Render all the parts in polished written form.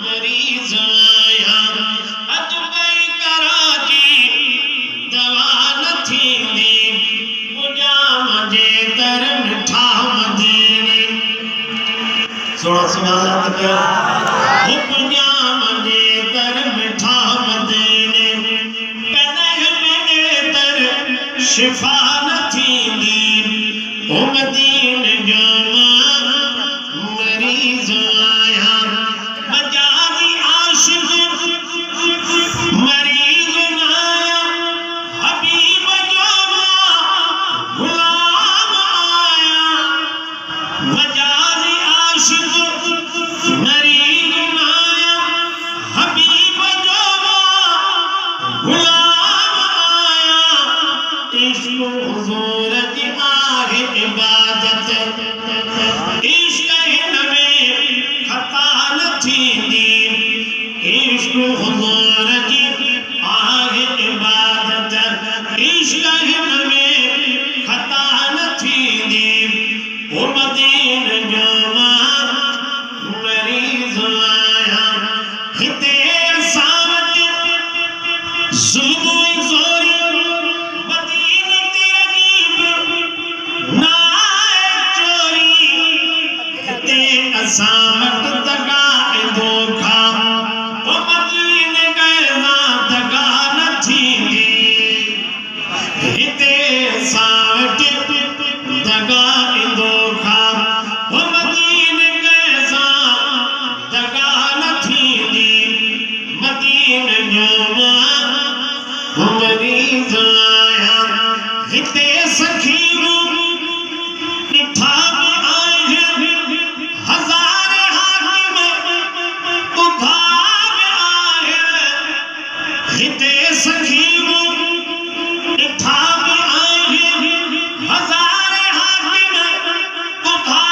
मरीज आया अज कई कराची दवा न थींदी पुजा मजे तर मिठा मदीने सोना सुभान अल्लाह पुजा मजे तर मिठा मदीने कदह में तर शिफा न थींदी ओ मदीने जामा मरीज आया मजाजी आशिक मरीज आया हबीब जामा गुलाम आया मजाजी आशिक मरीज आया हबीब जामा गुलाम आया इश्क हुजूर की आहे इबादत इश्क नबी खता न थींदी इश्क हुजूर की आहे इबादत इश्क नबी खता न थींदी ओ मदीने जामा मरीज आया हिते सावट जुल्म जोरी मदीने ते अजीब ना चोरी हिते असावट दगा धोखा ओ मदीने गए ना दगा न थींदी हिते सावट दगा धोखा ओ मदीने गए सा दगा न थींदी मदीने जामा मरीज आया हिते सखीरू ॾिठा बि आहिनि हज़ार हाकिम ॿुधा बि आहिनि हिते सखीरू ॾिठा बि आहिनि हज़ार हाकिम ॿुधा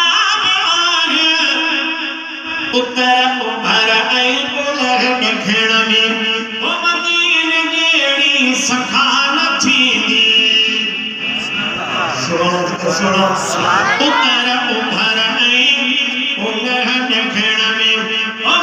बि आहिनि उतर उभर ऐं उलह ॾखिण में ओ मदीने जहिड़ी सखा न थींदी सुनो उतर उभर ऐं उलह ॾखिण में ओ